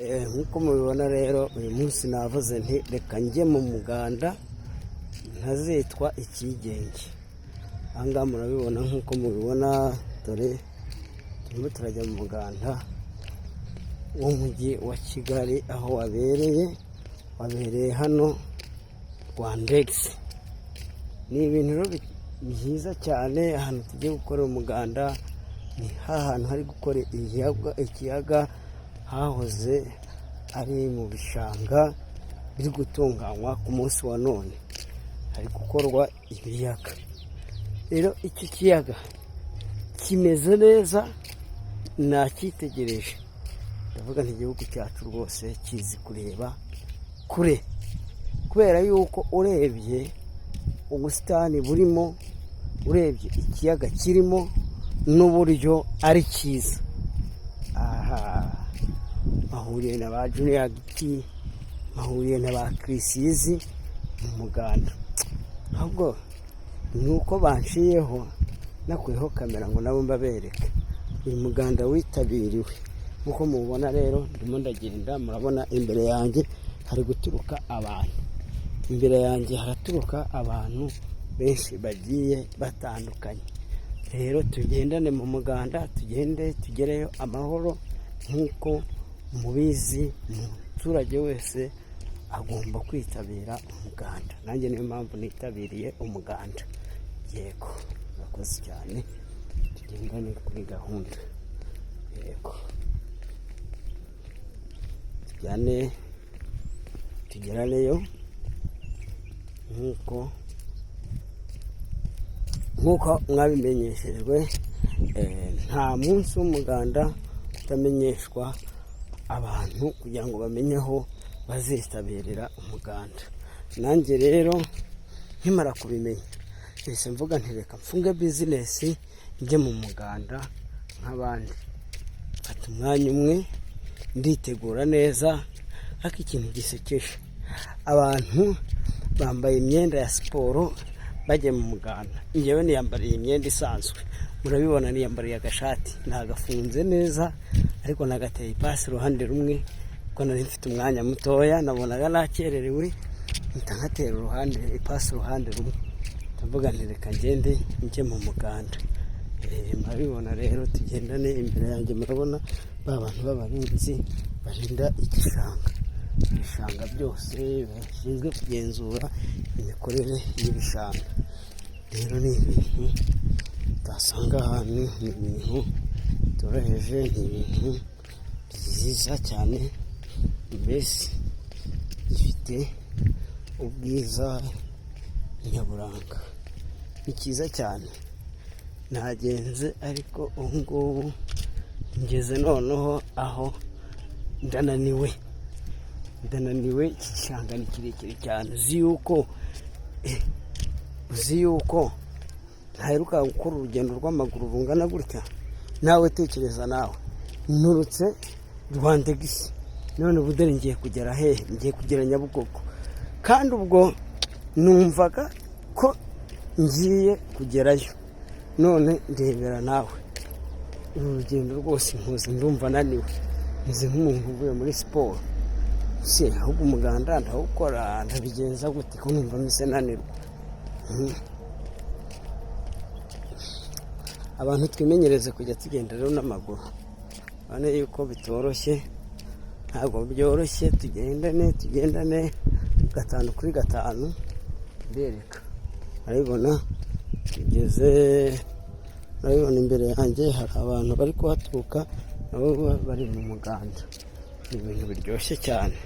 Nk'uko mubibona rero uyu munsi navuze nti reka njye mu muganda ntazitwa ikigenge. Aha ngaha murabibona nk'uko mubibona, dore turimo turajya mu muganda w'umujyi wa Kigali aho wabereye hano Rwandex. Ni ibintu byiza cyane. Ahantu tugiye gukorera umuganda ni hantu hari gukora ikiyaga hahoze ari mu bishanga biri gutunganywa ku munsi wa none, hari gukorwa ibiyaga. Rero iki kiyaga kimeze neza, nacyitegereje ndavuga nti igihugu cyacu rwose kizi kureba kure, kubera yuko urebye ubusitani burimo, urebye ikiyaga kirimo n'uburyo ari cyiza. Aha mahuriye na ba Junior Giti, mahuriye na ba Kirisizi mu muganda. Ahubwo ni uko banciyeho nakuyeho kamera ngo nabo mbabereke. Uyu muganda witabiriwe nk'uko mubona rero, ndimo ndagenda, murabona imbere yanjye hari guturuka abantu, imbere yanjye haraturuka abantu benshi bagiye batandukanye. Rero tugendane mu muganda, tugende tugereyo amahoro. Nk'uko mubizi, umuturage wese agomba kwitabira umuganda. Nanjye niyo mpamvu nitabiriye umuganda. Yego, murakoze cyane, tugendane kuri gahunda. Yego, tugeraneyo nk'uko mwabimenyeshejwe. Nta munsi w'umuganda utamenyeshwa abantu kugira ngo bamenye aho bazitabirira umuganda. Nanjye rero nkimara kubimenya ese mvuga nti reka mfunge bizinesi njye mu muganda nk'abandi. Mfata umwanya umwe nditegura neza, ariko ikintu gisekeje, abantu bambaye imyenda ya siporo bajya mu muganda. Njyewe niyambariye imyenda isanzwe, murabibona, niyambariye agashati ntagafunze neza, ariko nagateye ipasi uruhande rumwe kuko nari mfite umwanya mutoya, nabonaga nakererewe, mpita nkatera ipasi uruhande rumwe. Ndavuga nti reka ngende njye mu muganda. Murabibona rero, tugendane. Imbere yanjye murabona ba bantu b'abarinzi barinda igishanga. Ibishanga byose bashinzwe kugenzura imikorere y'ibishanga. Rero ni ibintu utasanga ahantu, ni ibintu byoroheje, ni ibintu byiza cyane, mbese gifite ubwiza nyaburanga. Ni cyiza cyane. Nagenze, ariko ubu ngubu ngeze noneho aho ndananiwe. Iki gishanga ni kirekire cyane. Uzi yuko ntaheruka gukora urugendo rw'amaguru rungana gutya. Nawe tekereza, nawe nturutse Rwandex, none ubu dore ngiye kugera hehe? Ngiye kugera Nyabugogo, kandi ubwo numvaga ko ngiye kugerayo. None ndebera nawe, uru rugendo rwose nkuze ndumva naniwe, meze nk'umuntu uvuye muri siporo. Ahubwo umuganda ndawukora, ndabigenza gute ko numva meze nanirwa? Abantu twimenyereze kujya tugenda rero n'amaguru, urabona yuko bitoroshye, ntabwo byoroshye. Tugendane 5 kuri 5. Ndereka, urabibona tugeze, urabibona imbere yanjye hari abantu bari kuhaturuka, nabo bari mu muganda. Ni ibintu biryoshye cyane.